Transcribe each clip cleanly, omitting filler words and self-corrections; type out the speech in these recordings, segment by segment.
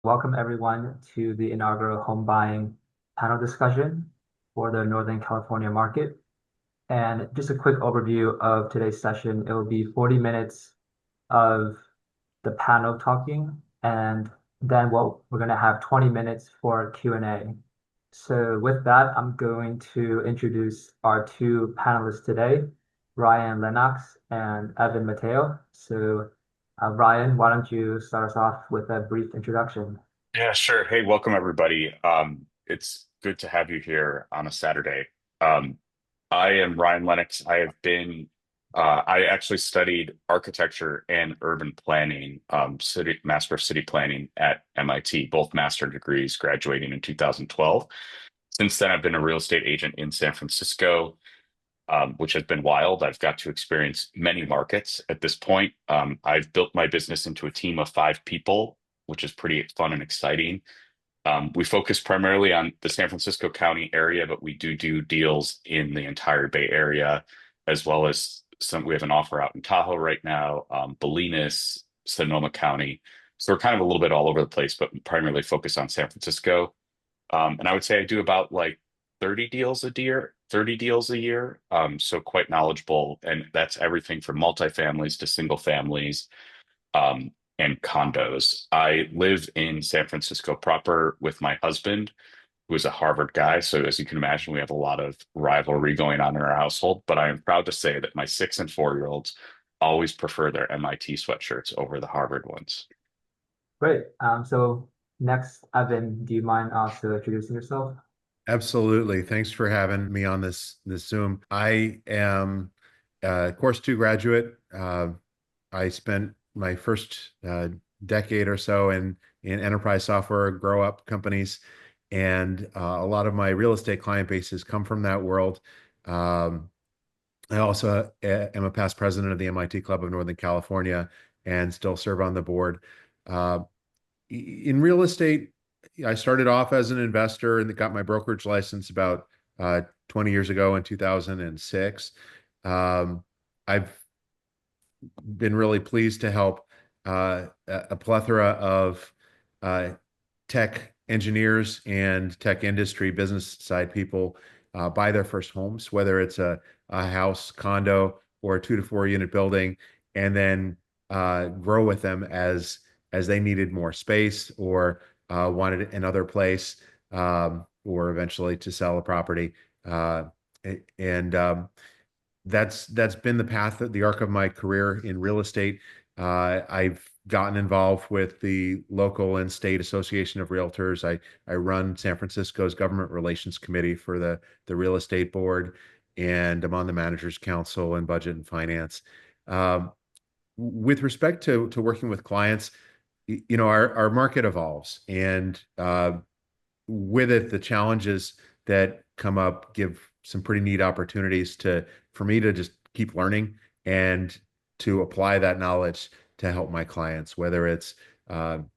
Welcome everyone to the inaugural home buying panel discussion for the Northern California market. And just a quick overview of today's session. It will be 40 minutes of the panel talking, and then we're going to have 20 minutes for Q&A. So with that, I'm going to introduce our two panelists today, Ryan Lennox and Evan Mateo. So Ryan, why don't you start us off with a brief introduction? Yeah, sure. Hey, welcome everybody. It's good to have you here on a Saturday. Um, I am Ryan Lennox. I actually studied architecture and urban planning, Master of City Planning at MIT, both master degrees, graduating in 2012. Since then, I've been a real estate agent in San Francisco, which has been wild. I've got to experience many markets at this point. I've built my business into a team of 5 people, which is pretty fun and exciting. We focus primarily on the San Francisco County area, but we do deals in the entire Bay Area, as well as we have an offer out in Tahoe right now, Bolinas, Sonoma County. So we're kind of a little bit all over the place, but primarily focused on San Francisco. And I would say I do about like 30 deals a year, 30 deals a year. So quite knowledgeable. And that's everything from multifamilies to single families, and condos. I live in San Francisco proper with my husband, who is a Harvard guy. So as you can imagine, we have a lot of rivalry going on in our household. But I am proud to say that my 6 and 4 year olds always prefer their MIT sweatshirts over the Harvard ones. Great. So next, Evan, do you mind also introducing yourself? Absolutely. Thanks for having me on this Zoom. I am a course 2 graduate. I spent my first decade or so in enterprise software grow up companies, and a lot of my real estate client bases come from that world. I also am a past president of the MIT Club of Northern California and still serve on the board. Uh, in real estate, I started off as an investor and got my brokerage license about 20 years ago in 2006. I've been really pleased to help a plethora of tech engineers and tech industry business side people buy their first homes, whether it's a house, condo, or a 2 to 4 unit building, and then grow with them as they needed more space or wanted another place, or eventually to sell a property. Uh, and that's been the path, the arc of my career in real estate. I've gotten involved with the local and state association of realtors. I run San Francisco's government relations committee for the real estate board, and I'm on the managers council and budget and finance. Um, with respect to working with clients, our market evolves, and with it, the challenges that come up give some pretty neat opportunities for me to just keep learning and to apply that knowledge to help my clients, whether it's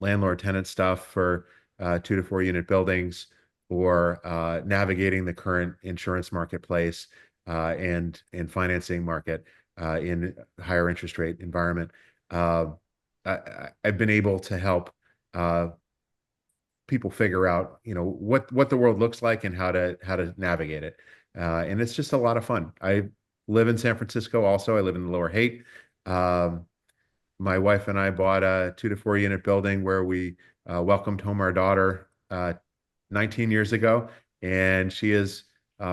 landlord tenant stuff for 2 to 4 unit buildings, or navigating the current insurance marketplace and financing market in higher interest rate environment. Uh, I've been able to help people figure out, what the world looks like and how to navigate it. And it's just a lot of fun. I live in San Francisco also. I live in the Lower Haight. Um, my wife and I bought a 2 to 4 unit building where we welcomed home our daughter 19 years ago, and she is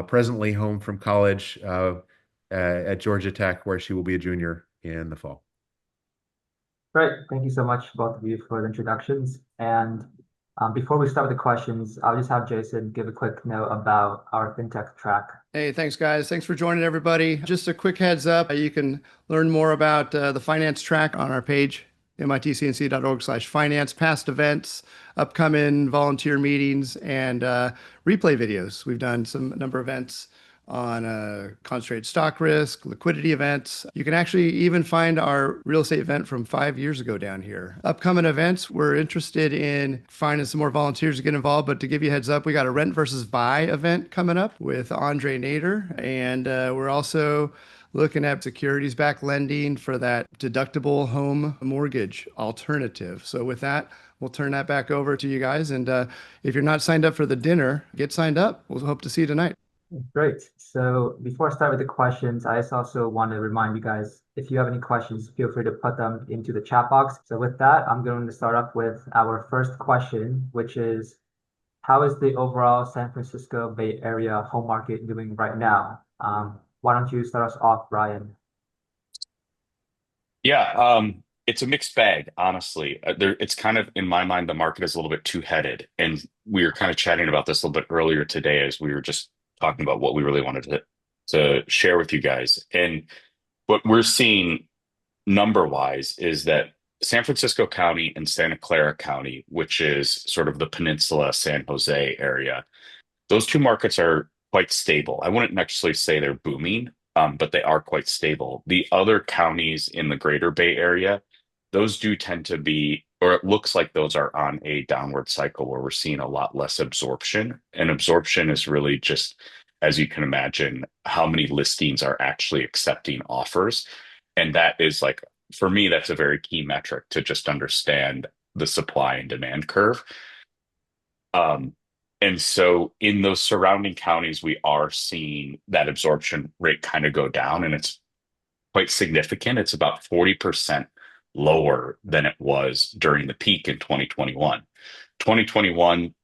presently home from college at Georgia Tech, where she will be a junior in the fall. Great. Thank you so much, both of you, for the introductions. And before we start with the questions, I'll just have Jason give a quick note about our fintech track. Hey, thanks, guys. Thanks for joining, everybody. Just a quick heads up, you can learn more about the finance track on our page, mitcnc.org/finance, past events, upcoming volunteer meetings, and replay videos. We've done some number of events on concentrated stock risk, liquidity events. You can actually even find our real estate event from 5 years ago down here. Upcoming events, we're interested in finding some more volunteers to get involved, but to give you a heads up, we got a rent versus buy event coming up with Andre Nader, and we're also looking at securities-backed lending for that deductible home mortgage alternative. So with that, we'll turn that back over to you guys. And if you're not signed up for the dinner, get signed up. We'll hope to see you tonight. Great. So before I start with the questions, I just also want to remind you guys, if you have any questions, feel free to put them into the chat box. So with that, I'm going to start off with our first question, which is, how is the overall San Francisco Bay Area home market doing right now? Why don't you start us off, Brian? Yeah, it's a mixed bag, honestly. It's kind of, in my mind, the market is a little bit two-headed. And we were kind of chatting about this a little bit earlier today as we were just talking about what we really wanted to share with you guys. And what we're seeing number-wise is that San Francisco County and Santa Clara County, which is sort of the peninsula San Jose area, those two markets are quite stable. I wouldn't necessarily say they're booming, but they are quite stable. The other counties in the greater Bay Area, those do tend to be, or it looks like those are on a downward cycle where we're seeing a lot less absorption. And absorption is really just, as you can imagine, how many listings are actually accepting offers. And that is like, for me, that's a very key metric to just understand the supply and demand curve. Um, and so in those surrounding counties, we are seeing that absorption rate kind of go down, and it's quite significant. It's about 40% lower than it was during the peak in 2021. 2021,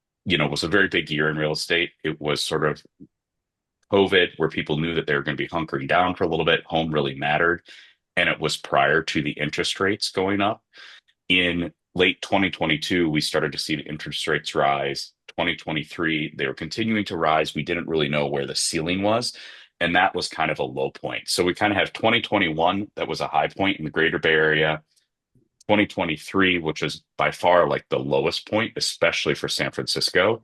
was a very big year in real estate. It was sort of COVID where people knew that they were going to be hunkering down for a little bit. Home really mattered. And it was prior to the interest rates going up. In late 2022, we started to see the interest rates rise. 2023, they were continuing to rise. We didn't really know where the ceiling was. And that was kind of a low point. So we kind of have 2021, that was a high point in the greater Bay Area. 2023, which is by far like the lowest point, especially for San Francisco.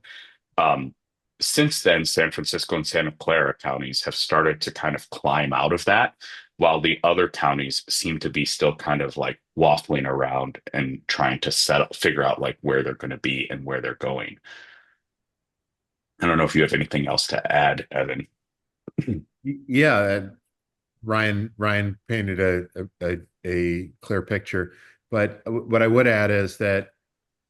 Since then, San Francisco and Santa Clara counties have started to kind of climb out of that, while the other counties seem to be still kind of like waffling around and trying to figure out like where they're going to be and where they're going. I don't know if you have anything else to add, Evan. Yeah, Ryan painted a clear picture, but what I would add is that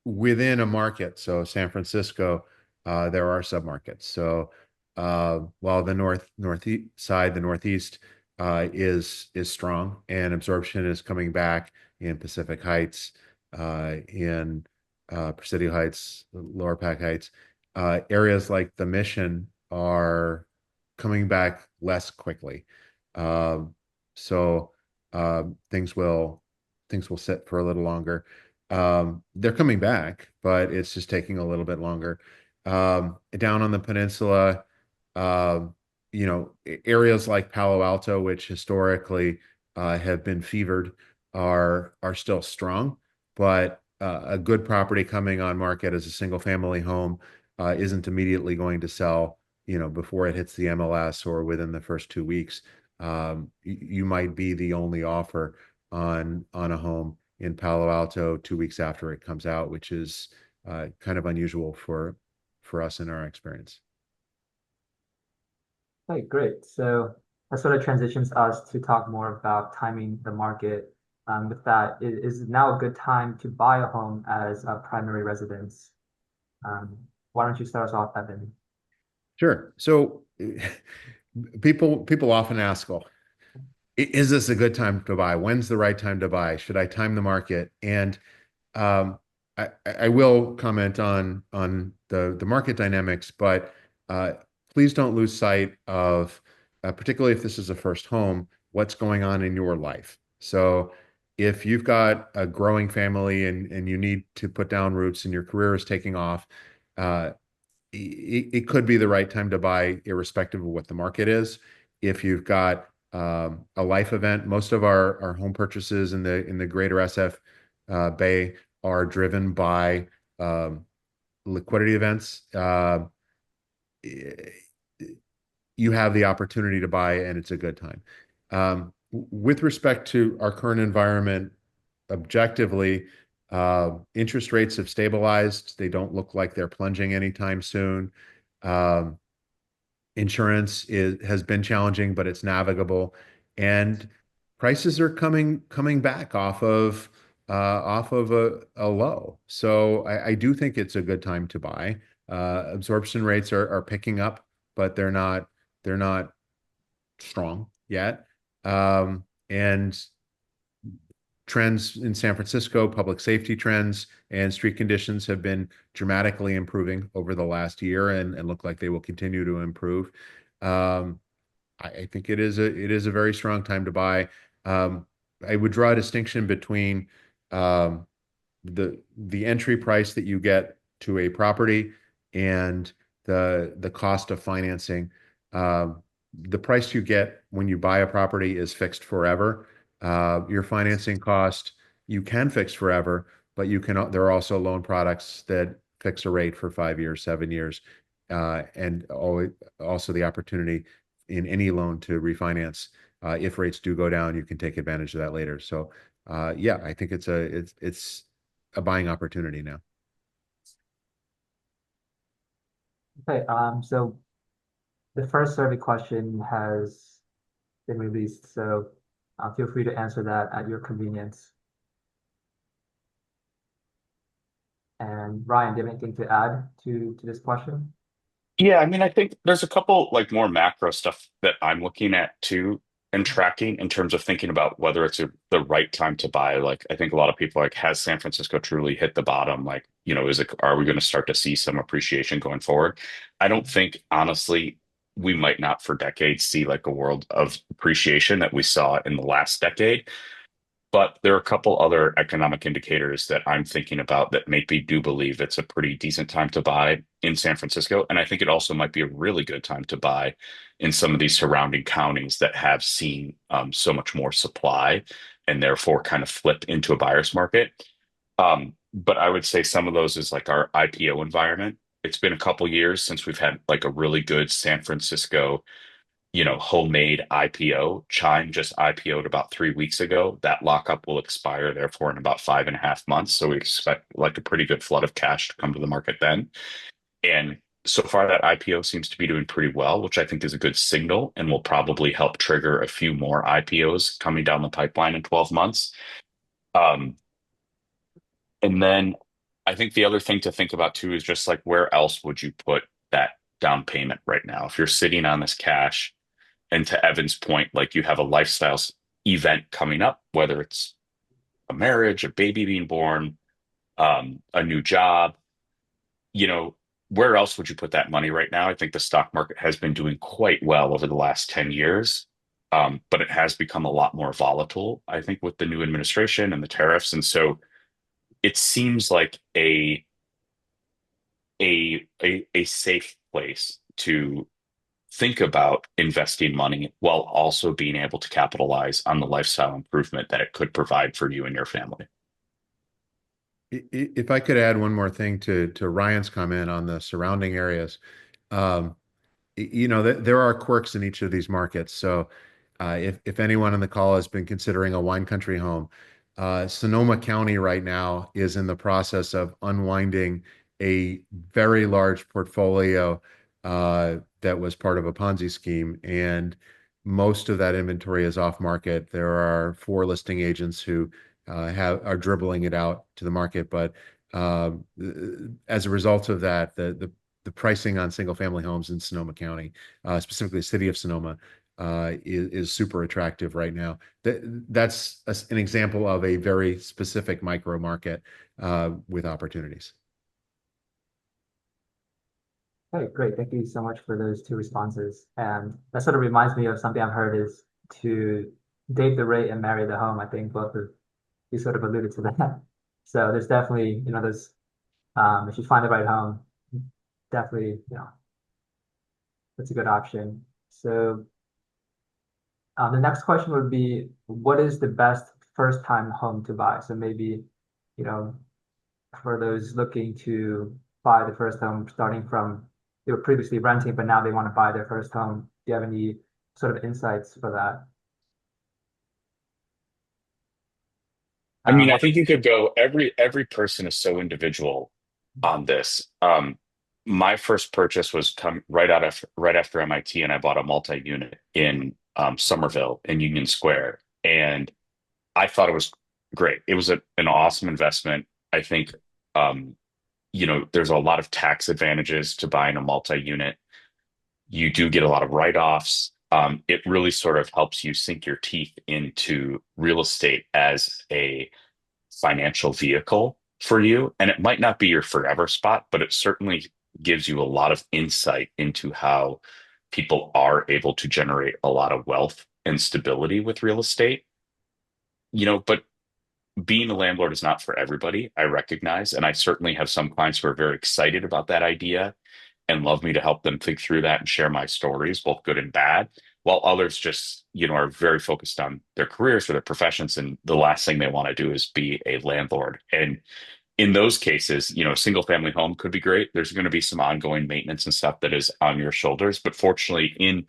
within a market, so San Francisco, there are submarkets. So while the northeast side, the northeast is strong, and absorption is coming back in Pacific Heights, in Presidio Heights, Lower Pack Heights, areas like the Mission are coming back less quickly. So things will sit for a little longer. They're coming back, but it's just taking a little bit longer. Down on the peninsula, areas like Palo Alto, which historically have been fevered, are still strong, but a good property coming on market as a single family home isn't immediately going to sell, before it hits the MLS or within the first 2 weeks. You might be the only offer on a home in Palo Alto 2 weeks after it comes out, which is kind of unusual for us in our experience. Okay, great. So that sort of transitions us to talk more about timing the market. With that, is now a good time to buy a home as a primary residence? Why don't you start us off, Evan? Sure. So people often ask, well, is this a good time to buy? When's the right time to buy? Should I time the market? And I will comment on the market dynamics, but please don't lose sight of, particularly if this is a first home, what's going on in your life. So if you've got a growing family and you need to put down roots and your career is taking off, it could be the right time to buy, irrespective of what the market is. If you've got a life event, most of our home purchases in the greater SF Bay are driven by liquidity events. You have the opportunity to buy, and it's a good time. With respect to our current environment, objectively, interest rates have stabilized. They don't look like they're plunging anytime soon. Insurance has been challenging, but it's navigable. and prices are coming back off of a low. So I do think it's a good time to buy. Absorption rates are picking up, but they're not strong yet. And trends in San Francisco, public safety trends and street conditions have been dramatically improving over the last year and look like they will continue to improve. Um, I think it is a very strong time to buy. I would draw a distinction between um, the entry price that you get to a property and the cost of financing. The price you get when you buy a property is fixed forever. Your financing cost you can fix forever, but there are also loan products that fix a rate for 5 years, 7 years, and also the opportunity in any loan to refinance. If rates do go down, you can take advantage of that later. So yeah, I think it's a buying opportunity now. Okay, so the first survey question has been released, so feel free to answer that at your convenience. And Ryan, do you have anything to add to this question? Yeah, I mean, I think there's a couple like more macro stuff that I'm looking at too and tracking in terms of thinking about whether it's the right time to buy. Like, I think a lot of people like, has San Francisco truly hit the bottom? Like, are we going to start to see some appreciation going forward? I don't think, honestly, we might not for decades see like a world of appreciation that we saw in the last decade. But there are a couple other economic indicators that I'm thinking about that make me do believe it's a pretty decent time to buy in San Francisco. And I think it also might be a really good time to buy in some of these surrounding counties that have seen so much more supply and therefore kind of flip into a buyer's market. But I would say some of those is like our IPO environment. It's been a couple years since we've had like a really good San Francisco homemade IPO. Chime just IPO'd about 3 weeks ago. That lockup will expire, therefore, in about 5.5 months. So we expect like a pretty good flood of cash to come to the market then. And so far, that IPO seems to be doing pretty well, which I think is a good signal and will probably help trigger a few more IPOs coming down the pipeline in 12 months. Um, and then I think the other thing to think about too is just like where else would you put that down payment right now? If you're sitting on this cash, and to Evan's point, like you have a lifestyle event coming up, whether it's a marriage, a baby being born, a new job, where else would you put that money right now? I think the stock market has been doing quite well over the last 10 years, but it has become a lot more volatile, I think, with the new administration and the tariffs. And so it seems like a safe place to think about investing money while also being able to capitalize on the lifestyle improvement that it could provide for you and your family. If I could add one more thing to Ryan's comment on the surrounding areas, um, there are quirks in each of these markets. So if anyone on the call has been considering a wine country home, Sonoma County right now is in the process of unwinding a very large portfolio that was part of a Ponzi scheme, and most of that inventory is off market. There are 4 listing agents who are dribbling it out to the market, but as a result of that, the pricing on single family homes in Sonoma County, specifically the city of Sonoma, is super attractive right now. That's an example of a very specific micro market with opportunities. Okay, great. Thank you so much for those two responses. And that sort of reminds me of something I've heard is to date the rate and marry the home. I think both of you sort of alluded to that. So there's definitely, there's if you find the right home, definitely, that's a good option. So the next question would be, what is the best first time home to buy? So maybe, you know, for those looking to buy the first home, starting from they were previously renting, but now they want to buy their first home. Do you have any sort of insights for that? I mean, I think you could go every person is so individual on this. My first purchase was come right after MIT, and I bought a multi-unit in Somerville in Union Square. And I thought it was great. It was an awesome investment. I think, um, there's a lot of tax advantages to buying a multi-unit. You do get a lot of write-offs. It really sort of helps you sink your teeth into real estate as a financial vehicle for you. And it might not be your forever spot, but it certainly gives you a lot of insight into how people are able to generate a lot of wealth and stability with real estate. But being a landlord is not for everybody, I recognize. And I certainly have some clients who are very excited about that idea and love me to help them think through that and share my stories, both good and bad, while others just, are very focused on their careers or their professions. And the last thing they want to do is be a landlord. And in those cases, a single family home could be great. There's going to be some ongoing maintenance and stuff that is on your shoulders. But fortunately, in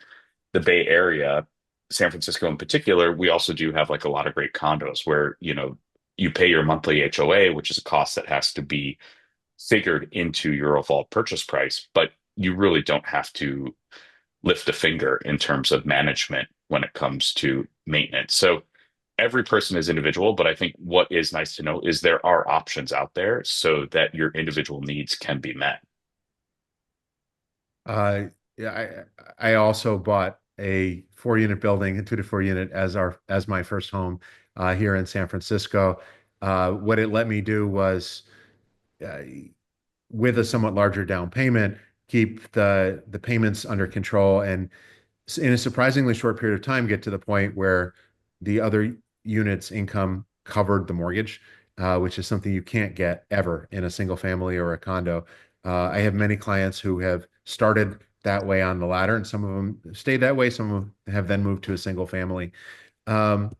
the Bay Area, San Francisco in particular, we also do have like a lot of great condos where, you pay your monthly HOA, which is a cost that has to be figured into your overall purchase price, but you really don't have to lift a finger in terms of management when it comes to maintenance. So every person is individual, but I think what is nice to know is there are options out there so that your individual needs can be met. Yeah, I also bought a 4-unit building, a 2 to 4 unit as my first home here in San Francisco. What it let me do was, uh, with a somewhat larger down payment, keep the payments under control, and in a surprisingly short period of time, get to the point where the other unit's income covered the mortgage, which is something you can't get ever in a single family or a condo. I have many clients who have started that way on the ladder, and some of them stayed that way. Some of them have then moved to a single family. Um,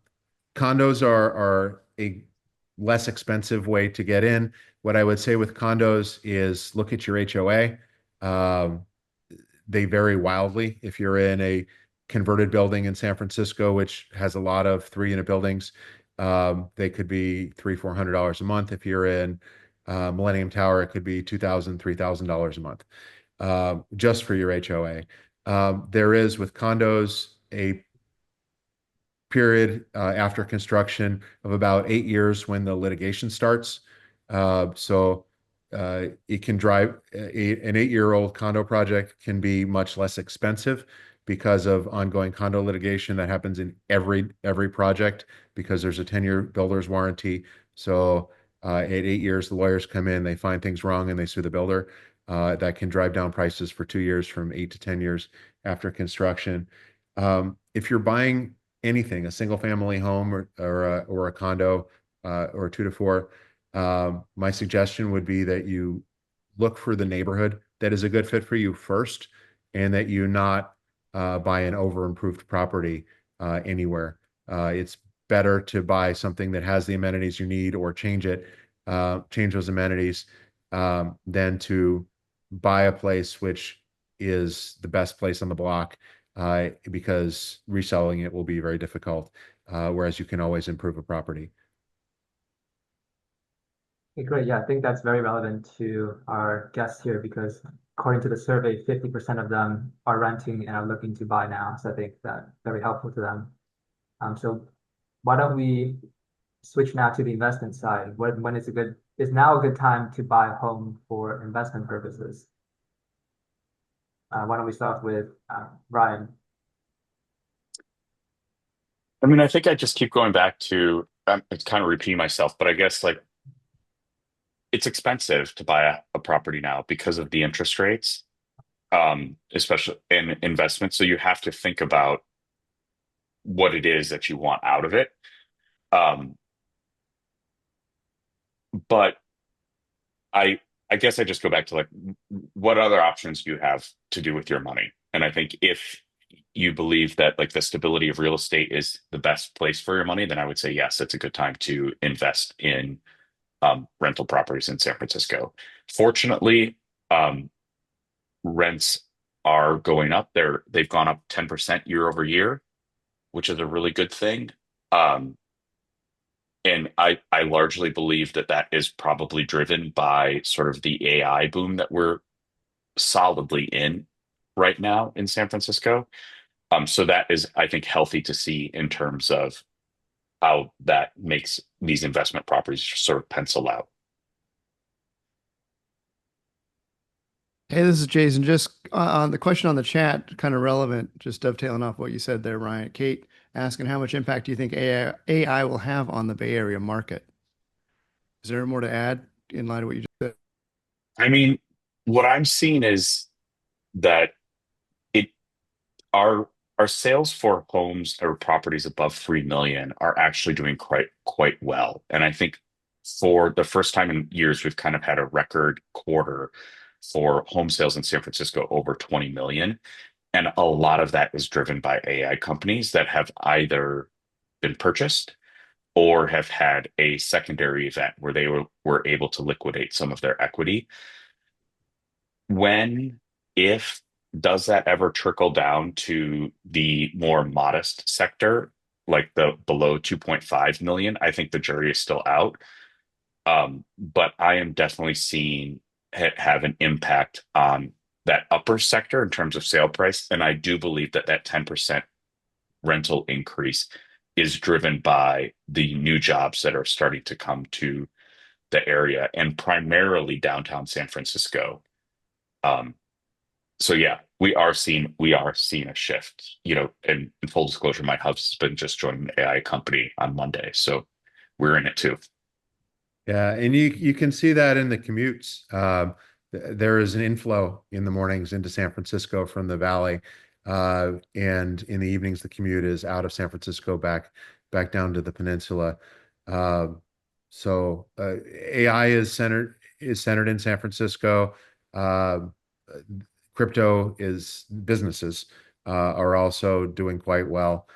Condos are a less expensive way to get in. What I would say with condos is look at your HOA. Um, they vary wildly. If you're in a converted building in San Francisco, which has a lot of 3-unit buildings, they could be $300-400 a month. If you're in Millennium Tower, it could be $2,000-3,000 a month, just for your HOA. There is with condos a period after construction of about 8 years when the litigation starts. So it can drive an 8-year-old condo project can be much less expensive because of ongoing condo litigation that happens in every project because there's a 10-year builder's warranty. So at 8 years, the lawyers come in, they find things wrong, and they sue the builder. That can drive down prices for 2 years from 8 to 10 years after construction. If you're buying anything, a single family home or a condo or 2 to 4, my suggestion would be that you look for the neighborhood that is a good fit for you first, and that you not buy an over improved property anywhere. It's better to buy something that has the amenities you need or change those amenities, than to buy a place which is the best place on the block, because reselling it will be very difficult, whereas you can always improve a property. Okay, great. Yeah, I think that's very relevant to our guests here because according to the survey, 50% of them are renting and are looking to buy now. So I think that's very helpful to them. So why don't we switch now to the investment side? When is now a good time to buy a home for investment purposes? Why don't we start with Ryan? I mean, I think I just keep going back to, it's kind of repeating myself, but I guess like it's expensive to buy a property now because of the interest rates, especially in investments. So you have to think about what it is that you want out of it. Um, but I guess I just go back to like, what other options do you have to do with your money? And I think if you believe that like the stability of real estate is the best place for your money, then I would say yes, it's a good time to invest in rental properties in San Francisco. Fortunately, um, rents are going up. They've gone up 10% year over year, which is a really good thing. Um, and I largely believe that that is probably driven by sort of the AI boom that we're solidly in right now in San Francisco. So that is, I think, healthy to see in terms of how that makes these investment properties sort of pencil out. Hey, this is Jason. Just on the question on the chat, kind of relevant, just dovetailing off what you said there, Ryan. Kate asking, how much impact do you think AI will have on the Bay Area market? Is there more to add in light of what you just said? I mean, what I'm seeing is that it our our sales for homes or properties above 3 million are actually doing quite well. And I think for the first time in years, we've kind of had a record quarter for home sales in San Francisco over 20 million. And a lot of that is driven by AI companies that have either been purchased or have had a secondary event where they were able to liquidate some of their equity. When, if, does that ever trickle down to the more modest sector, like the below 2.5 million? I think the jury is still out. But I am definitely seeing have an impact on that upper sector in terms of sale price. And I do believe that that 10% rental increase is driven by the new jobs that are starting to come to the area and primarily downtown San Francisco. Um, so yeah, we are seeing a shift. And in full disclosure, my husband just joined an AI company on Monday, so we're in it too. Yeah, and you can see that in the commutes. There is an inflow in the mornings into San Francisco from the Valley, and in the evenings the commute is out of San Francisco back down to the peninsula. Uh, so AI is centered in San Francisco. Uh, Crypto is businesses are also doing quite well,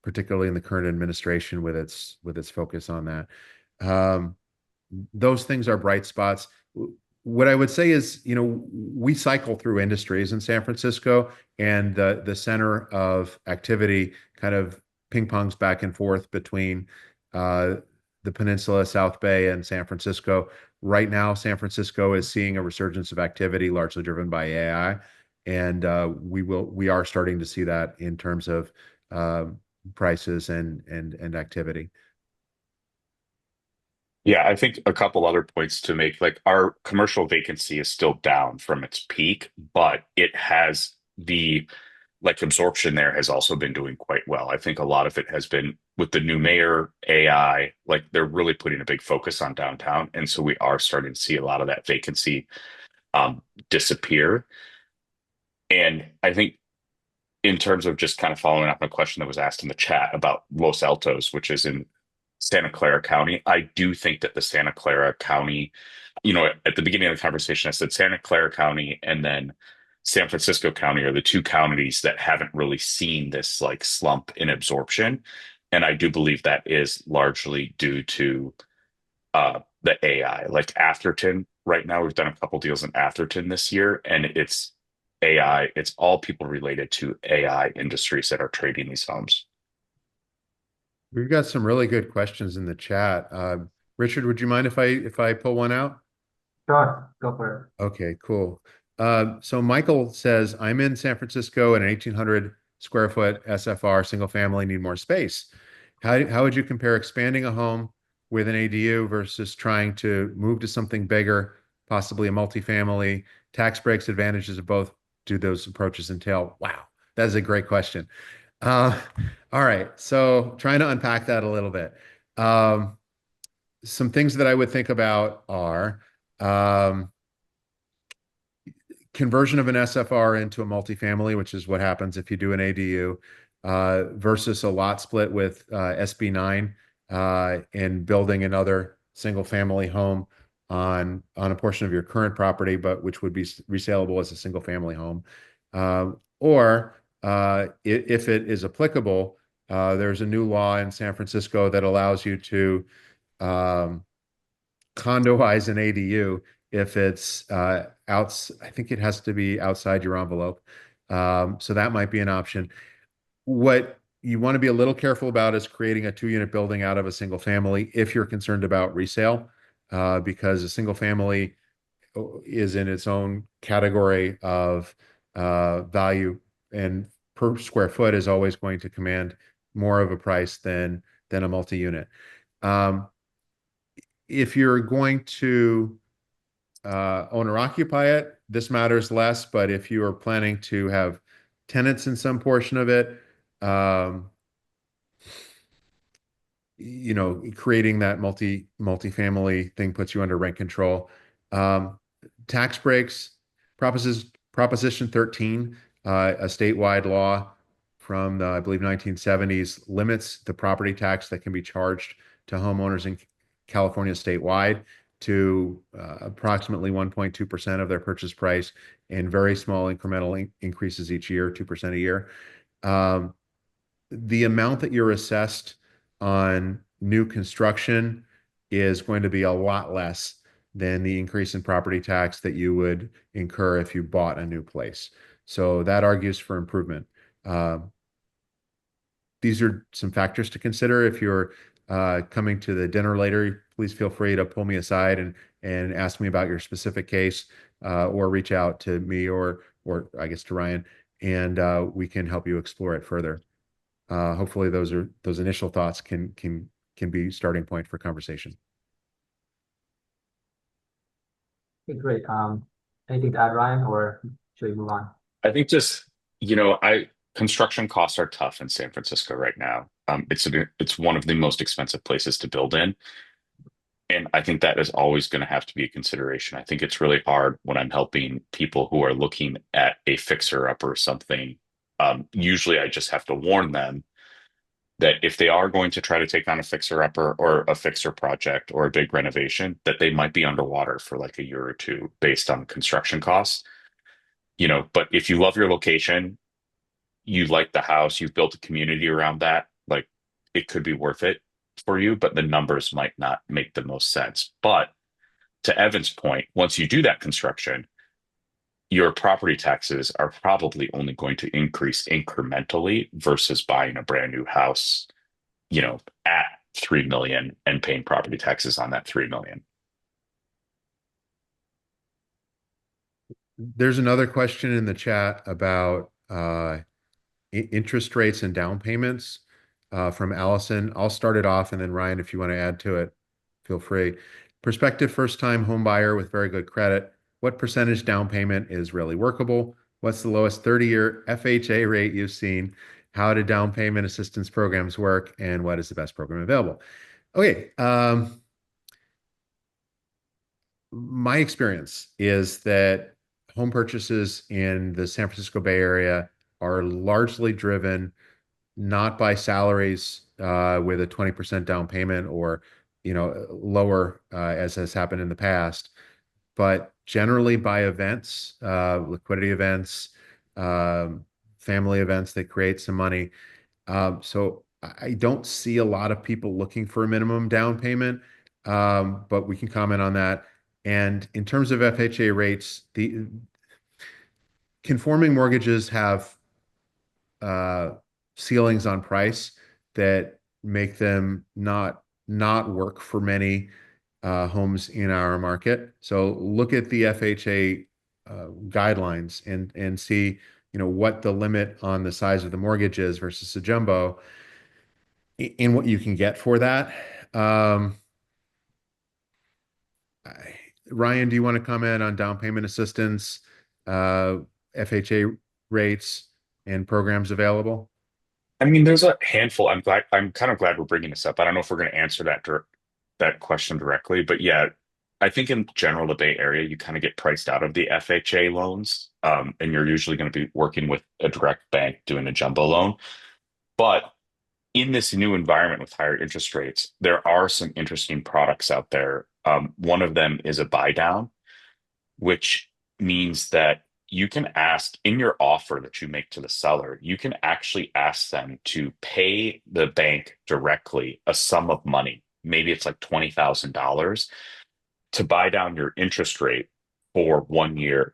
particularly in the current administration with its focus on that. Um, those things are bright spots. What I would say is, we cycle through industries in San Francisco, and the center of activity kind of ping pongs back and forth between uh, the Peninsula, South Bay, and San Francisco. Right now, San Francisco is seeing a resurgence of activity, largely driven by AI, and we are starting to see that in terms of uh, prices and activity. Yeah, I think a couple other points to make. Like our commercial vacancy is still down from its peak, but it has the like absorption there has also been doing quite well. I think a lot of it has been with the new mayor, AI, like they're really putting a big focus on downtown. And so we are starting to see a lot of that vacancy disappear. And I think in terms of just kind of following up on a question that was asked in the chat about Los Altos, which is in Santa Clara County, I do think that the Santa Clara County, at the beginning of the conversation, I said Santa Clara County and then San Francisco County are the two counties that haven't really seen this like slump in absorption. And I do believe that is largely due to the AI. Like Atherton, right now, we've done a couple deals in Atherton this year, and it's AI, it's all people related to AI industries that are trading these homes. We've got some really good questions in the chat. Richard, would you mind if I pull one out? Sure, go for it. Okay, cool. So Michael says, I'm in San Francisco in an 1,800 square foot SFR single family, need more space. How would you compare expanding a home with an ADU versus trying to move to something bigger, possibly a multifamily? Tax breaks, advantages of both do those approaches entail? Wow, that is a great question. Uh, all right, so trying to unpack that a little bit. Some things that I would think about are conversion of an SFR into a multifamily, which is what happens if you do an ADU, versus a lot split with SB9 and building another single family home on a portion of your current property, but which would be resaleable as a single family home. Or if it is applicable, there's a new law in San Francisco that allows you to condoize an ADU if it's I think it has to be outside your envelope. So that might be an option. What you want to be a little careful about is creating a 2-unit building out of a single family if you're concerned about resale, because a single family is in its own category of value and per square foot is always going to command more of a price than a multi-unit. If you're going to owner occupy it, this matters less. But if you are planning to have tenants in some portion of it, creating that multifamily thing puts you under rent control. Tax breaks, Proposition 13, a statewide law from the, I believe, 1970s, limits the property tax that can be charged to homeowners in California statewide to approximately 1.2% of their purchase price, and very small incremental increases each year, 2% a year. The amount that you're assessed on new construction is going to be a lot less than the increase in property tax that you would incur if you bought a new place. So that argues for improvement. These are some factors to consider. If you're coming to the dinner later, please feel free to pull me aside and ask me about your specific case, or reach out to me or I guess to Ryan, and we can help you explore it further. Hopefully those initial thoughts can be starting point for conversation. Okay, great. Anything to add, Ryan, or should we move on? I think just, construction costs are tough in San Francisco right now. It's one of the most expensive places to build in. And I think that is always going to have to be a consideration. I think it's really hard when I'm helping people who are looking at a fixer up or something. Usually I just have to warn them that if they are going to try to take on a fixer upper or a fixer project or a big renovation, that they might be underwater for like a year or two based on construction costs. But if you love your location, you like the house, you've built a community around that, like it could be worth it for you, but the numbers might not make the most sense. But to Evan's point, once you do that construction, your property taxes are probably only going to increase incrementally versus buying a brand new house, at 3 million and paying property taxes on that 3 million. There's another question in the chat about interest rates and down payments from Allison. I'll start it off, and then Ryan, if you want to add to it, feel free. Prospective first-time home buyer with very good credit, what percentage down payment is really workable? What's the lowest 30-year FHA rate you've seen? How do down payment assistance programs work? And what is the best program available? Okay. My experience is that home purchases in the San Francisco Bay Area are largely driven not by salaries with a 20% down payment or lower as has happened in the past, but generally by events, liquidity events, family events that create some money. So I don't see a lot of people looking for a minimum down payment, but we can comment on that. And in terms of FHA rates, the conforming mortgages have ceilings on price that make them not work for many homes in our market. So look at the FHA guidelines and see what the limit on the size of the mortgage is versus a jumbo and what you can get for that. Ryan, do you want to comment on down payment assistance, FHA rates, and programs available? I mean, there's a handful. I'm kind of glad we're bringing this up. I don't know if we're going to answer that question directly, but yeah, I think in general, the Bay Area, you kind of get priced out of the FHA loans, and you're usually going to be working with a direct bank doing a jumbo loan. But in this new environment with higher interest rates, there are some interesting products out there. One of them is a buy down, which means that you can ask in your offer that you make to the seller, you can actually ask them to pay the bank directly a sum of money. Maybe it's like $20,000 to buy down your interest rate for 1 year,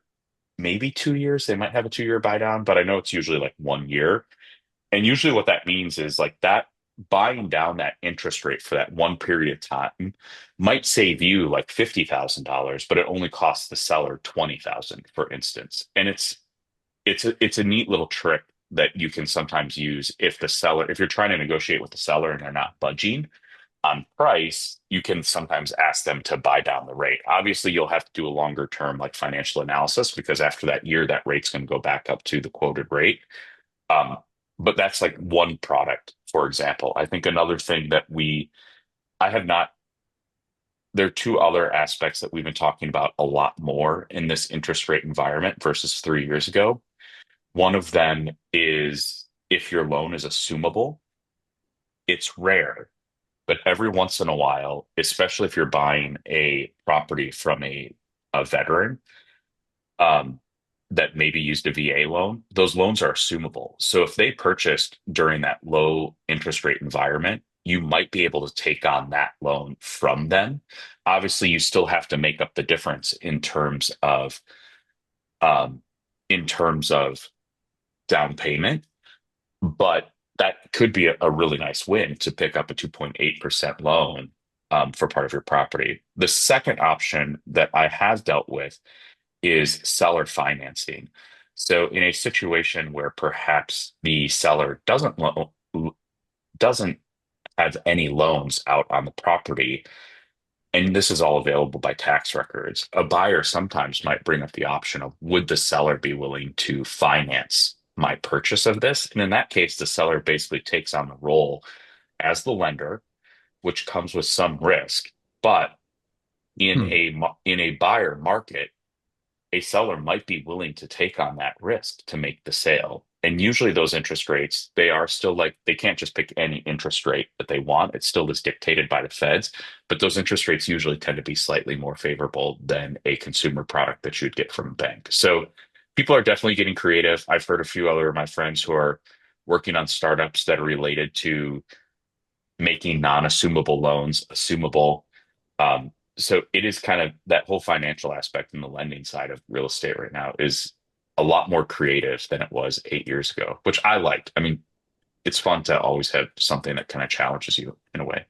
maybe 2 years. They might have a 2-year buy down, but I know it's usually like 1 year. And usually what that means is like that buying down that interest rate for that one period of time might save you like $50,000, but it only costs the seller $20,000, for instance. And it's a neat little trick that you can sometimes use if you're trying to negotiate with the seller and they're not budging on price, you can sometimes ask them to buy down the rate. Obviously, you'll have to do a longer term like financial analysis because after that year, that rate's going to go back up to the quoted rate. Um, but that's like one product, for example. I think another thing that I have not, there are two other aspects that we've been talking about a lot more in this interest rate environment versus 3 years ago. One of them is if your loan is assumable. It's rare, but every once in a while, especially if you're buying a property from a veteran, um, that maybe used a VA loan, those loans are assumable. So if they purchased during that low interest rate environment, you might be able to take on that loan from them. Obviously, you still have to make up the difference um, in terms of down payment, but that could be a really nice win to pick up a 2.8% loan for part of your property. The second option that I have dealt with is seller financing. So in a situation where perhaps the seller doesn't have any loans out on the property, and this is all available by tax records, a buyer sometimes might bring up the option of would the seller be willing to finance my purchase of this? And in that case, the seller basically takes on the role as the lender, which comes with some risk. But in a buyer market, a seller might be willing to take on that risk to make the sale. And usually those interest rates, they are still like, they can't just pick any interest rate that they want. It still is dictated by the feds, but those interest rates usually tend to be slightly more favorable than a consumer product that you'd get from a bank. So people are definitely getting creative. I've heard a few other of my friends who are working on startups that are related to making non-assumable loans assumable. So it is kind of that whole financial aspect in the lending side of real estate right now is a lot more creative than it was 8 years ago, which I liked. I mean, it's fun to always have something that kind of challenges you in a way.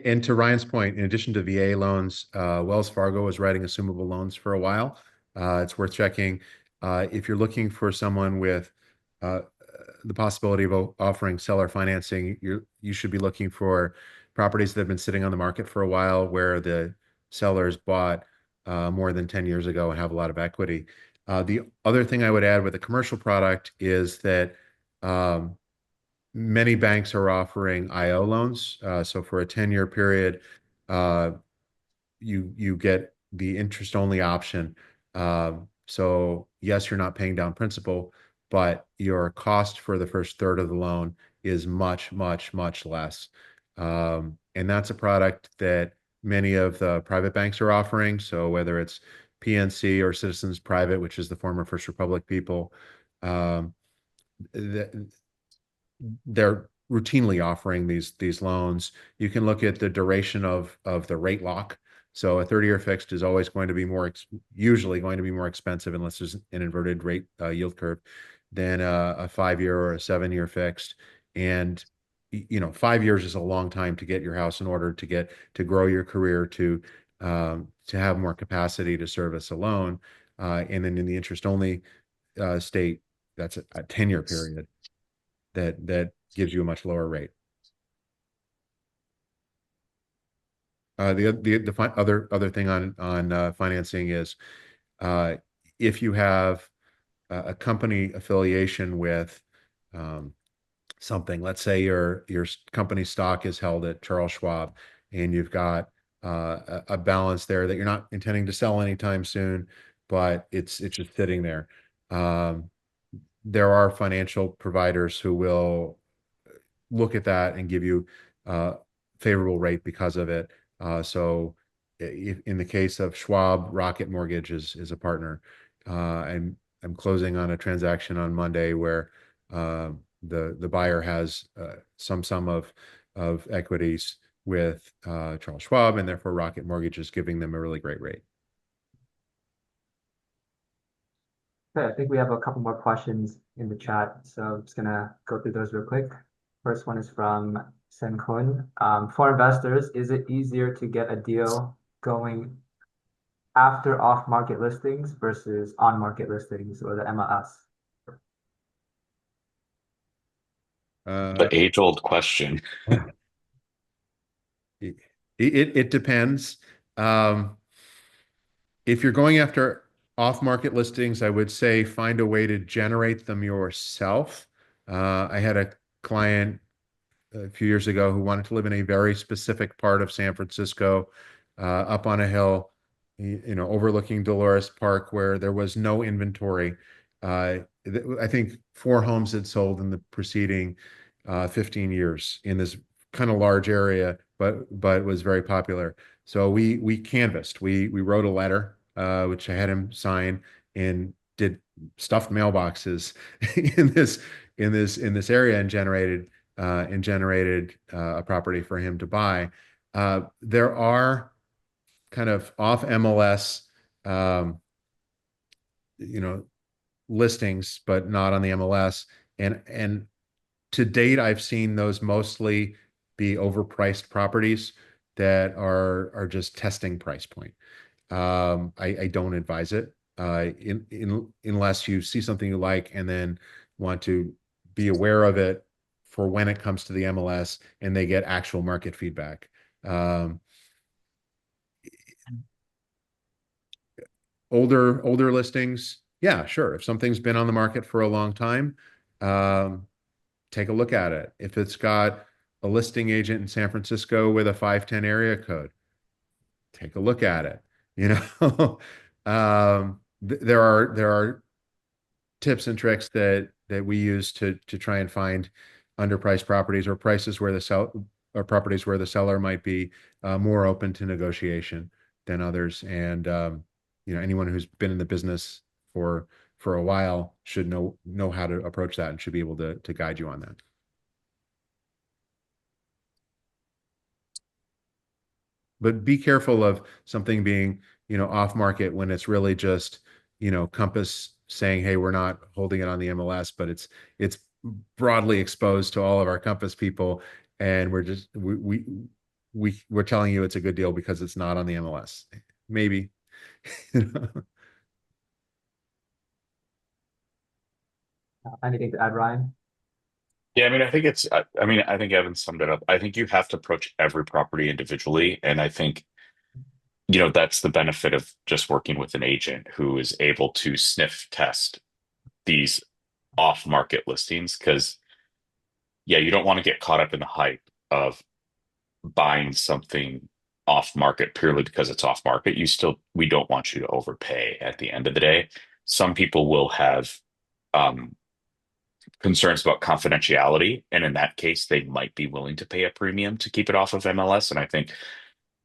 And to Ryan's point, in addition to VA loans, Wells Fargo was writing assumable loans for a while. It's worth checking. If you're looking for someone with uh, the possibility of offering seller financing, you should be looking for properties that have been sitting on the market for a while where the sellers bought more than 10 years ago and have a lot of equity. The other thing I would add with a commercial product is that um, many banks are offering IO loans. So for a 10-year period, uh, you get the interest only option. So yes, you're not paying down principal, but your cost for the first third of the loan is much, much, much less. And that's a product that many of the private banks are offering. So whether it's PNC or Citizens Private, which is the former First Republic people, um, they're routinely offering these loans. You can look at the duration of the rate lock. So a 30-year fixed is always going to be usually going to be more expensive unless there's an inverted rate yield curve than a 5-year or a 7-year fixed. And 5 years is a long time to get your house in order to grow your career to have more capacity to service a loan. And then in the interest only state, that's a 10-year period that gives you a much lower rate. The other thing on financing is if you have a company affiliation with something, let's say your company stock is held at Charles Schwab, and you've got a balance there that you're not intending to sell anytime soon, but it's just sitting there. There are financial providers who will look at that and give you a favorable rate because of it. So in the case of Schwab, Rocket Mortgage is a partner. I'm closing on a transaction on Monday where the buyer has some sum of equities with Charles Schwab, and therefore Rocket Mortgage is giving them a really great rate. Okay, I think we have a couple more questions in the chat, so I'm just gonna go through those real quick. First one is from Sen Kun. For investors, is it easier to get a deal going after off-market listings versus on-market listings or the MLS? The age-old question. It depends. Um, if you're going after off-market listings, I would say find a way to generate them yourself. I had a client a few years ago who wanted to live in a very specific part of San Francisco, up on a hill, overlooking Dolores Park, where there was no inventory. I think 4 homes had sold in the preceding 15 years in this kind of large area, but it was very popular. So we canvassed. We wrote a letter, which I had him sign, and did stuffed mailboxes in this area, and generated a property for him to buy. There are kind of off MLS, um, you know, listings, but not on the MLS. And to date, I've seen those mostly be overpriced properties that are just testing price point. I don't advise it, unless you see something you like and then want to be aware of it for when it comes to the MLS and they get actual market feedback. Older listings, yeah, sure. If something's been on the market for a long time, take a look at it. If it's got a listing agent in San Francisco with a 510 area code, take a look at it. There are tips and tricks that we use to try and find underpriced properties, or prices where properties where the seller might be more open to negotiation than others. And anyone who's been in the business for a while should know how to approach that, and should be able to guide you on that. But be careful of something being, off market when it's really just, Compass saying, hey, we're not holding it on the MLS, but it's broadly exposed to all of our Compass people, and we're telling you it's a good deal because it's not on the MLS. Maybe. Anything to add, Ryan? Yeah, I mean, I think Evan summed it up. I think you have to approach every property individually. And I think, that's the benefit of just working with an agent who is able to sniff test these off-market listings. Because, yeah, you don't want to get caught up in the hype of buying something off market purely because it's off market. We don't want you to overpay at the end of the day. Some people will have um, concerns about confidentiality, and in that case, they might be willing to pay a premium to keep it off of MLS. And I think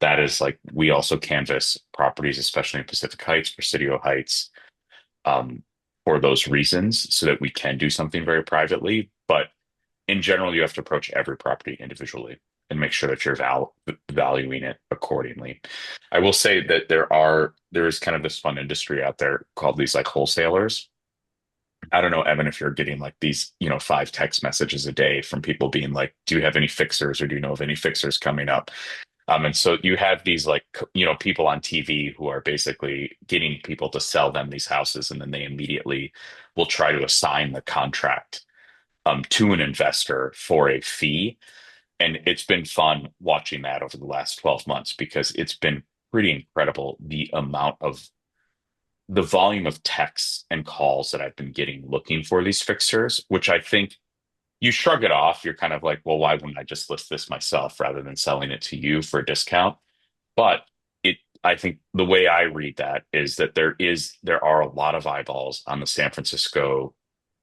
that is like, we also canvass properties, especially in Pacific Heights, Presidio Heights, um, for those reasons, so that we can do something very privately. But in general, you have to approach every property individually and make sure that you're valuing it accordingly. I will say that there is kind of this fun industry out there called these like wholesalers. I don't know, Evan, if you're getting like these, 5 text messages a day from people being like, do you have any fixers, or do you know of any fixers coming up? And so you have these like, people on TV who are basically getting people to sell them these houses, and then they immediately will try to assign the contract to an investor for a fee. And it's been fun watching that over the last 12 months, because it's been pretty incredible the volume of texts and calls that I've been getting looking for these fixers, which I think you shrug it off. You're kind of like, well, why wouldn't I just list this myself rather than selling it to you for a discount? But I think the way I read that is that there are a lot of eyeballs on the San Francisco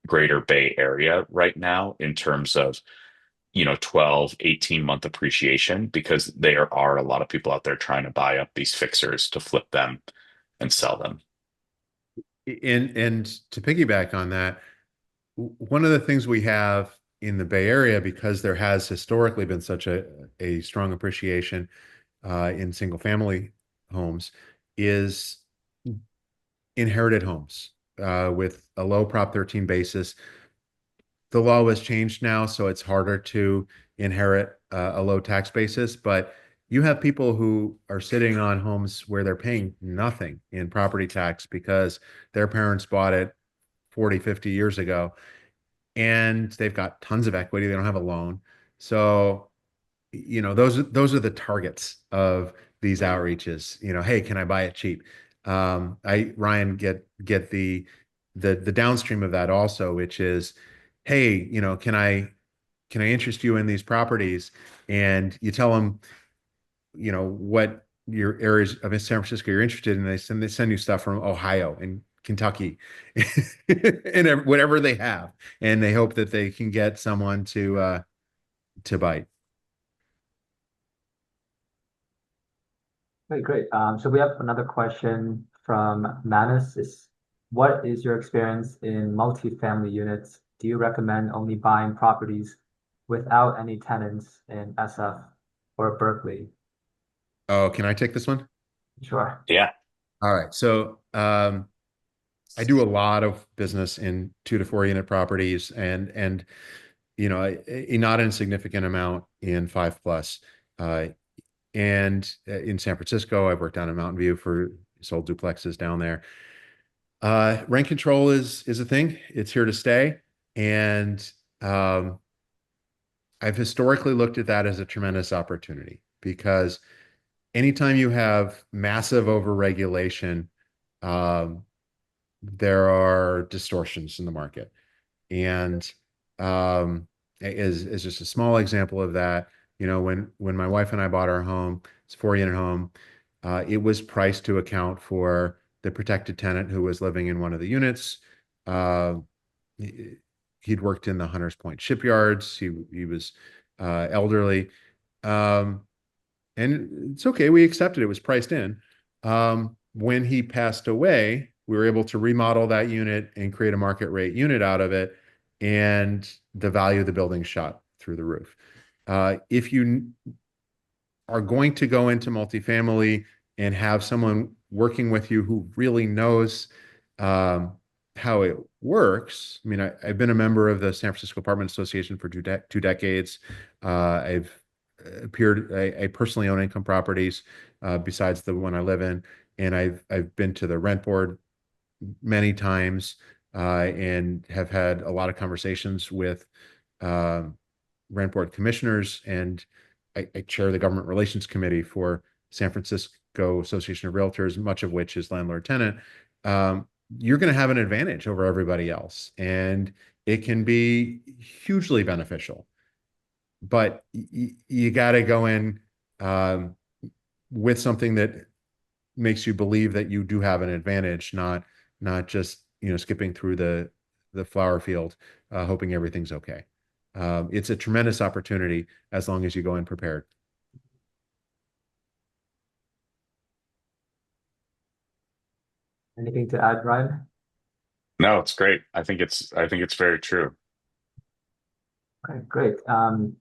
Greater Bay Area right now in terms of 12, 18-month appreciation, because there are a lot of people out there trying to buy up these fixers to flip them and sell them. And to piggyback on that, one of the things we have in the Bay Area, because there has historically been such a strong appreciation in single family homes, is inherited homes with a low Prop 13 basis. The law has changed now, so it's harder to inherit a low tax basis, but you have people who are sitting on homes where they're paying nothing in property tax because their parents bought it 40, 50 years ago. and they've got tons of equity. They don't have a loan. So, those are the targets of these outreaches. Hey, can I buy it cheap? Ryan, get the downstream of that also, which is, hey, can I interest you in these properties? And you tell them, what your areas of San Francisco you're interested in. They send you stuff from Ohio and Kentucky and whatever they have. And they hope that they can get someone to bite. Okay, great. So we have another question from Manus. What is your experience in multifamily units? Do you recommend only buying properties without any tenants in SF or Berkeley? Oh, can I take this one? Sure. Yeah. All right. So I do a lot of business in 2 to 4 unit properties and a not insignificant amount in 5+. And in San Francisco, I've worked down in Mountain View for sold duplexes down there. Rent control is a thing. It's here to stay. And I've historically looked at that as a tremendous opportunity because anytime you have massive overregulation, there are distortions in the market. And is just a small example of that. When my wife and I bought our home, it's a 4 unit home, it was priced to account for the protected tenant who was living in one of the units. He'd worked in the Hunters Point shipyards. He was elderly. And it's okay. We accepted it was priced in. When he passed away, we were able to remodel that unit and create a market rate unit out of it. And the value of the building shot through the roof. If you are going to go into multifamily and have someone working with you who really knows how it works. I mean, I've been a member of the San Francisco Apartment Association for 2 decades. I've appeared. I personally own income properties besides the one I live in, and I've been to the rent board many times and have had a lot of conversations with rent board commissioners, and I chair the government relations committee for San Francisco Association of Realtors, much of which is landlord-tenant. You're going to have an advantage over everybody else, and it can be hugely beneficial. But you got to go in with something that makes you believe that you do have an advantage, not just skipping through the flower field, hoping everything's okay. It's a tremendous opportunity as long as you go in prepared. Anything to add, Ryan? No, it's great. I think it's very true. Okay, great. And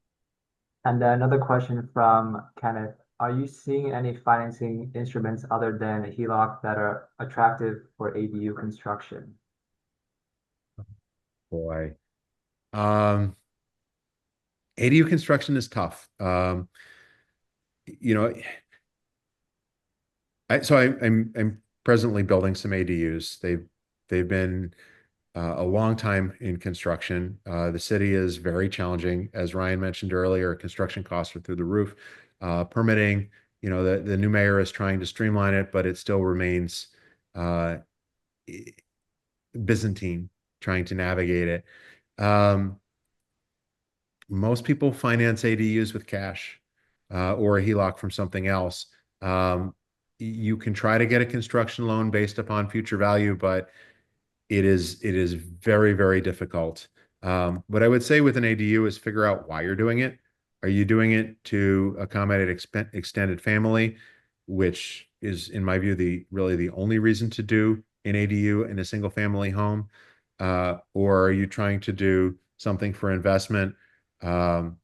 then another question from Kenneth. Are you seeing any financing instruments other than HELOC that are attractive for ADU construction? Boy. ADU construction is tough. You know, I'm presently building some ADUs. They've been a long time in construction. The city is very challenging, as Ryan mentioned earlier. Construction costs are through the roof. Permitting, the new mayor is trying to streamline it, but it still remains Byzantine, trying to navigate it. Most people finance ADUs with cash or a HELOC from something else. You can try to get a construction loan based upon future value, but it is very, very difficult. What I would say with an ADU is figure out why you're doing it. Are you doing it to accommodate extended family, which is, in my view, really the only reason to do an ADU in a single family home? Or are you trying to do something for investment? In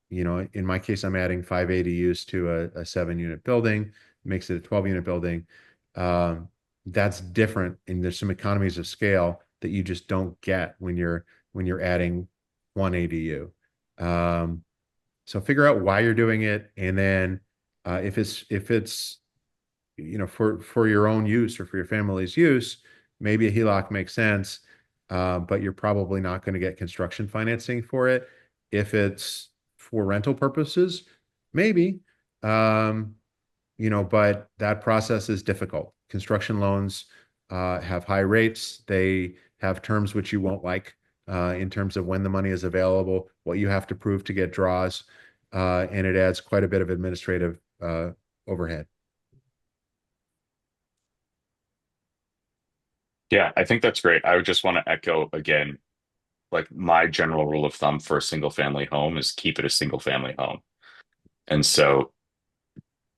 my case, I'm adding 5 ADUs to a 7-unit building, makes it a 12-unit building. That's different, and there's some economies of scale that you just don't get when you're adding 1 ADU. So figure out why you're doing it, and then if it's for your own use or for your family's use, maybe a HELOC makes sense. but you're probably not going to get construction financing for it. If it's for rental purposes, maybe, but that process is difficult. Construction loans have high rates. They have terms which you won't like in terms of when the money is available, what you have to prove to get draws, and it adds quite a bit of administrative overhead. Yeah, I think that's great. I would just want to echo again, like my general rule of thumb for a single family home is keep it a single family home. And so,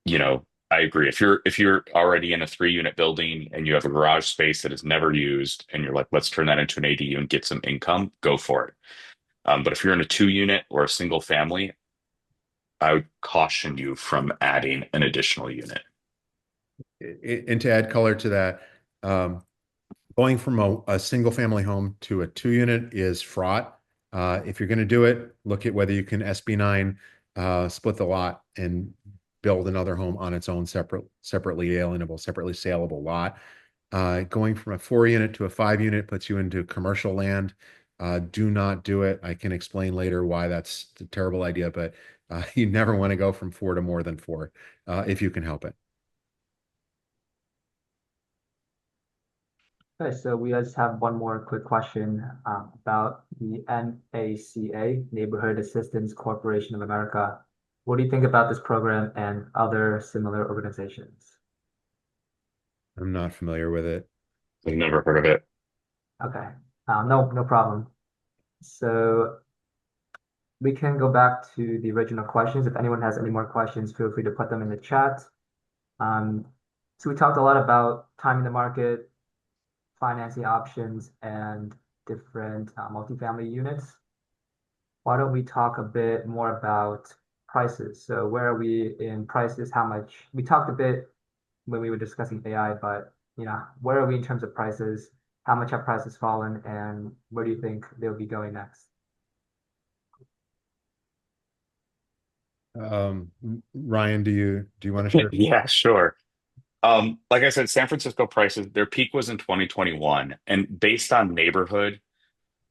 I agree. If you're already in a 3-unit building and you have a garage space that is never used and you're like, let's turn that into an ADU and get some income, go for it. But if you're in a 2-unit or a single family, I would caution you from adding an additional unit. And to add color to that, going from a single family home to a 2-unit is fraught. If you're going to do it, look at whether you can SB9 split the lot and build another home on its own separately alienable, separately saleable lot. Going from a 4-unit to a 5-unit puts you into commercial land. Do not do it. I can explain later why that's a terrible idea, but you never want to go from 4 to more than 4 if you can help it. Okay, so we just have one more quick question about the NACA, Neighborhood Assistance Corporation of America. What do you think about this program and other similar organizations? I'm not familiar with it. I've never heard of it. Okay, no problem. So we can go back to the original questions. If anyone has any more questions, feel free to put them in the chat. So we talked a lot about timing the market, financing options, and different multifamily units. Why don't we talk a bit more about prices? So where are we in prices? How much? We talked a bit when we were discussing AI, but where are we in terms of prices? How much have prices fallen, and where do you think they'll be going next? Ryan, do you want to share? Yeah, sure. Like I said, San Francisco prices, their peak was in 2021, and based on neighborhood,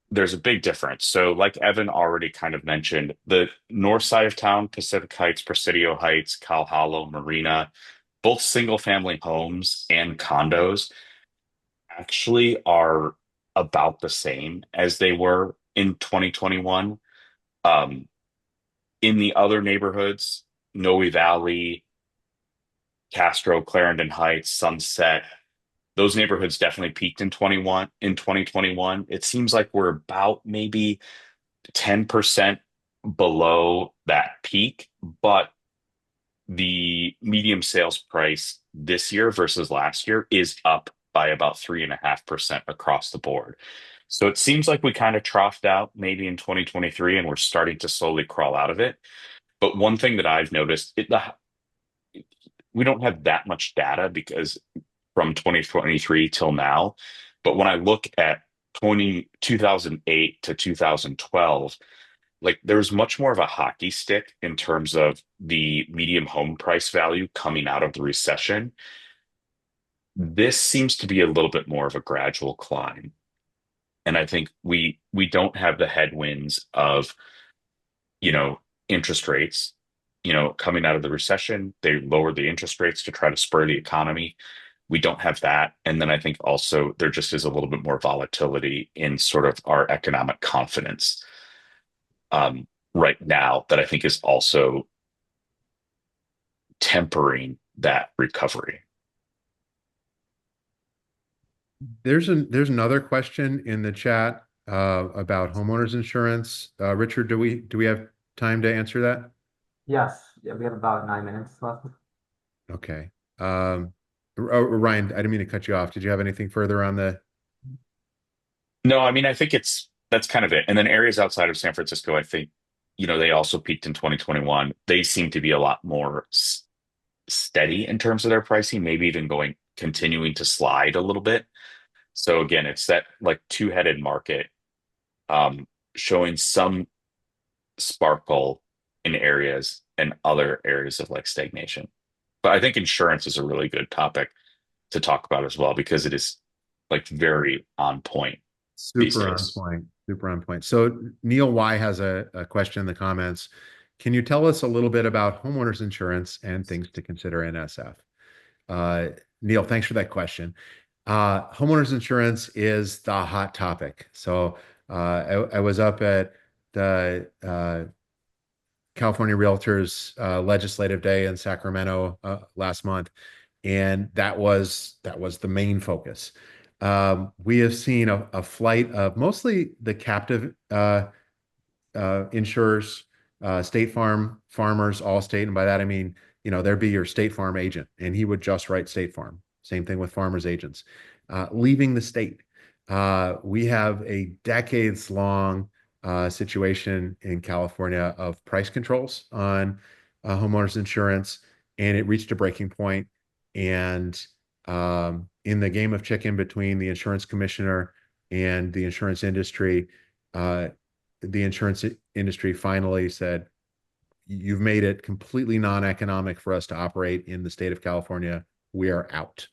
there's a big difference. So, like Evan already kind of mentioned, the north side of town, Pacific Heights, Presidio Heights, Cal Hollow, Marina, both single family homes and condos actually are about the same as they were in 2021. Um, in the other neighborhoods, Noe Valley, Castro, Clarendon Heights, Sunset, those neighborhoods definitely peaked in 2021. It seems like we're about maybe 10% below that peak, but the medium sales price this year versus last year is up by about 3.5% across the board. So it seems like we kind of troughed out maybe in 2023 and we're starting to slowly crawl out of it. But one thing that I've noticed, we don't have that much data because from 2023 till now. But when I look at 2008 to 2012, like there was much more of a hockey stick in terms of the medium home price value coming out of the recession. This seems to be a little bit more of a gradual climb. And I think we don't have the headwinds of, you know, interest rates, coming out of the recession. They lowered the interest rates to try to spur the economy. We don't have that. And then I think also there just is a little bit more volatility in sort of our economic confidence right now that I think is also tempering that recovery. There's another question in the chat about homeowners insurance. Richard, do we have time to answer that? Yes, yeah, we have about 9 minutes left. Okay. Ryan, I didn't mean to cut you off. Did you have anything further on the? No, I mean, I think that's kind of it. And then areas outside of San Francisco, I think, they also peaked in 2021. They seem to be a lot more steady in terms of their pricing, maybe even continuing to slide a little bit. So again, it's that like two-headed market, showing some sparkle in areas and other areas of like stagnation. But I think insurance is a really good topic to talk about as well because it is like very on point these Super on days. point. Super on point. So Neil Y has a question in the comments. Can you tell us a little bit about homeowners insurance and things to consider in SF? Neil, thanks for that question. Homeowners insurance is the hot topic. So I was up at the California Realtors Legislative Day in Sacramento last month, and that was the main focus. We have seen a flight of mostly the captive insurers, State Farm, Farmers, Allstate, and by that I mean, there'd be your State Farm agent, and he would just write State Farm. Same thing with Farmers agents. Leaving the state, we have a decades-long situation in California of price controls on homeowners insurance, and it reached a breaking point. And in the game of chicken between the insurance commissioner and the insurance industry, the insurance industry finally said, you've made it completely non-economic for us to operate in the state of California. We are out.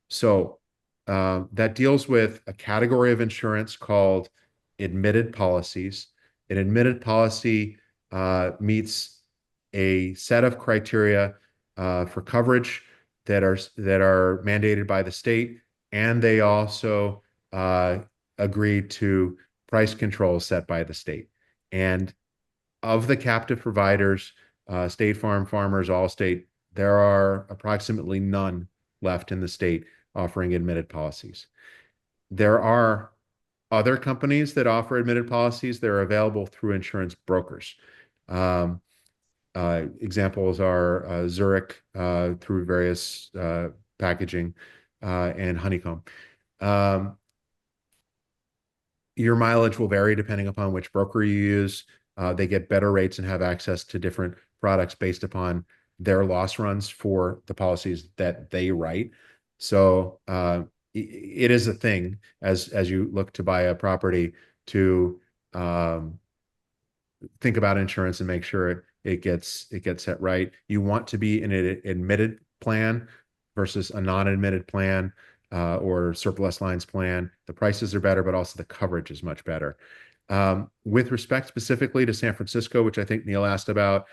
So that deals with a category of insurance called admitted policies. An admitted policy meets a set of criteria for coverage that are mandated by the state, and they also agree to price controls set by the state. And of the captive providers, State Farm, Farmers, Allstate, there are approximately none left in the state offering admitted policies. There are other companies that offer admitted policies that are available through insurance brokers. Examples are Zurich through various packaging and Honeycomb. Your mileage will vary depending upon which broker you use. They get better rates and have access to different products based upon their loss runs for the policies that they write. So it is a thing as you look to buy a property to think about insurance and make sure it gets set right. You want to be in an admitted plan versus a non-admitted plan or surplus lines plan. The prices are better, but also the coverage is much better. With respect specifically to San Francisco, which I think Neil asked about,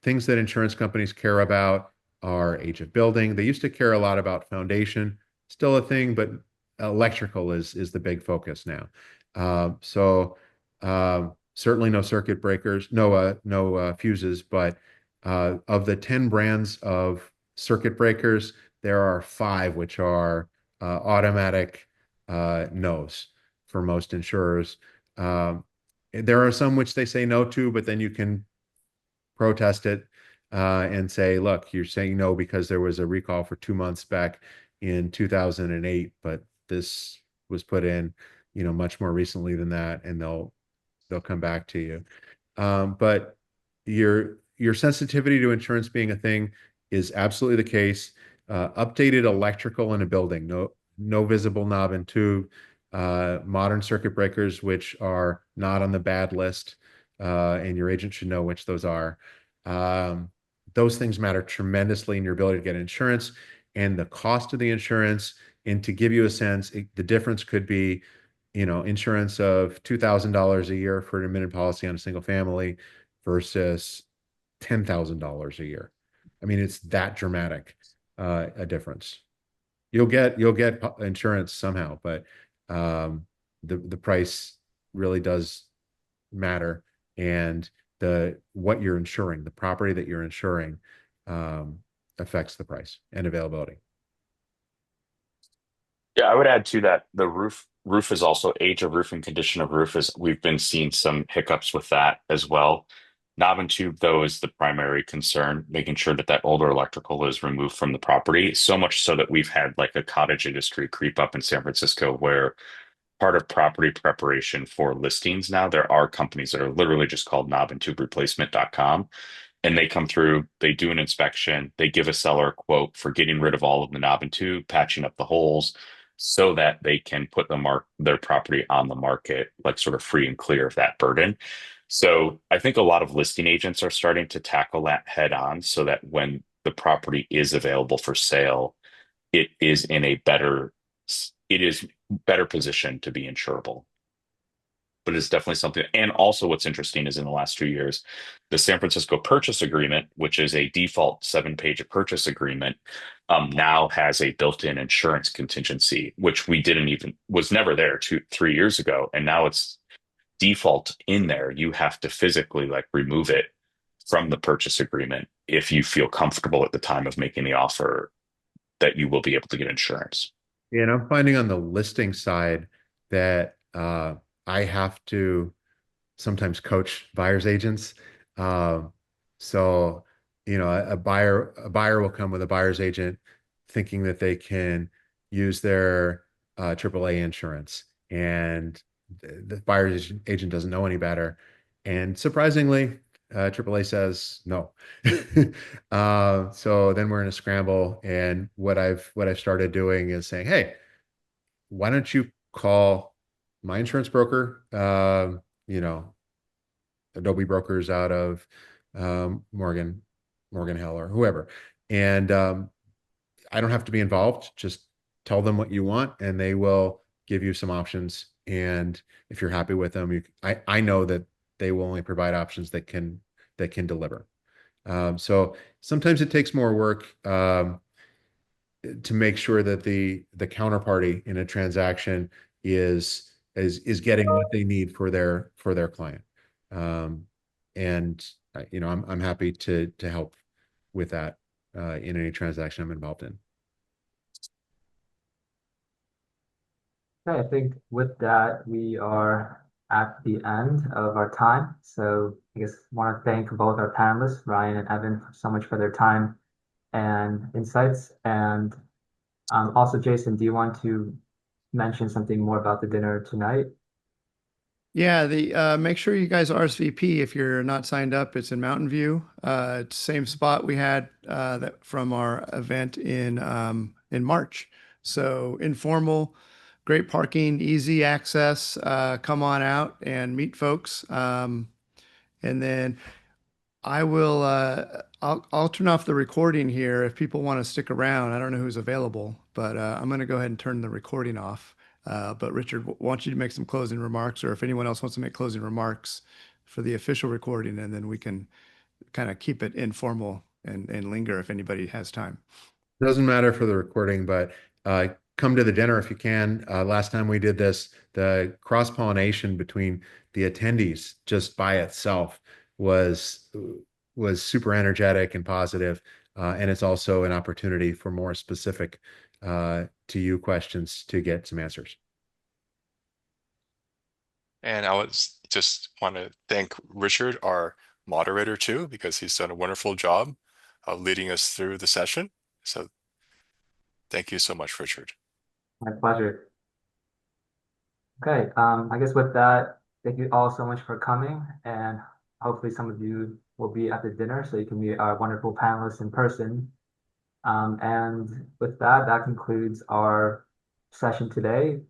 things that insurance companies care about are age of building. They used to care a lot about foundation, still a thing, but electrical is the big focus now. Certainly no circuit breakers, no fuses, but of the 10 brands of circuit breakers, there are 5 which are automatic no's for most insurers. There are some which they say no to, but then you can protest it and say, look, you're saying no because there was a recall for 2 months back in 2008, but this was put in, much more recently than that, and they'll come back to you. But your sensitivity to insurance being a thing is absolutely the case. Updated electrical in a building, no visible knob and tube, modern circuit breakers, which are not on the bad list, and your agent should know which those are. Those things matter tremendously in your ability to get insurance and the cost of the insurance. And to give you a sense, the difference could be, insurance of $2,000 a year for an admitted policy on a single family versus $10,000 a year. I mean, it's that dramatic a difference. You'll get insurance somehow, but the price really does matter, and what you're insuring, the property that you're insuring, affects the price and availability. Yeah, I would add to that the roof is also age of roof and condition of roof is we've been seeing some hiccups with that as well. Knob and tube, though, is the primary concern, making sure that older electrical is removed from the property. So much so that we've had like a cottage industry creep up in San Francisco where part of property preparation for listings now, there are companies that are literally just called knob and tube replacement.com. And they come through, they do an inspection, they give a seller a quote for getting rid of all of the knob and tube, patching up the holes so that they can put their property on the market, like sort of free and clear of that burden. So I think a lot of listing agents are starting to tackle that head on so that when the property is available for sale, it is better positioned to be insurable. But it's definitely something. And also, what's interesting is in the last 2 years, the San Francisco Purchase Agreement, which is a default 7-page purchase agreement, now has a built-in insurance contingency, which we didn't even was never there 3 years ago, and now it's default in there. You have to physically like remove it from the purchase agreement if you feel comfortable at the time of making the offer that you will be able to get insurance. And I'm finding on the listing side that I have to sometimes coach buyer's agents. Um, so, a buyer will come with a buyer's agent thinking that they can use their AAA insurance, and the buyer's agent doesn't know any better. And surprisingly, AAA says no. So then we're in a scramble. And what I've started doing is saying, hey, why don't you call my insurance broker? Adobe brokers out of Morgan Hill or whoever. And I don't have to be involved. Just tell them what you want and they will give you some options. And if you're happy with them, I know that they will only provide options that can deliver. So sometimes it takes more work to make sure that the counterparty in a transaction is getting what they need for their client. And I'm happy to help with that in any transaction I'm involved in. Okay, I think with that, we are at the end of our time. So I guess I want to thank both our panelists, Ryan and Evan, so much for their time and insights. And also, Jason, do you want to mention something more about the dinner tonight? Yeah, the make sure you guys RSVP if you're not signed up. It's in Mountain View. It's same spot we had that from our event in March. So informal, great parking, easy access. Come on out and meet folks. And then I'll turn off the recording here if people want to stick around. I don't know who's available, but I'm going to go ahead and turn the recording off. But Richard, want you to make some closing remarks, or if anyone else wants to make closing remarks for the official recording, and then we can kind of keep it informal and linger if anybody has time. Doesn't matter for the recording, but come to the dinner if you can. Last time we did this, the cross-pollination between the attendees just by itself was super energetic and positive. And it's also an opportunity for more specific to you questions to get some answers. And I was just want to thank Richard, our moderator too, because he's done a wonderful job of leading us through the session. So thank you so much, Richard. My pleasure. Okay, I guess with that, thank you all so much for coming, and hopefully some of you will be at the dinner so you can meet our wonderful panelists in person. And with that, that concludes our session today.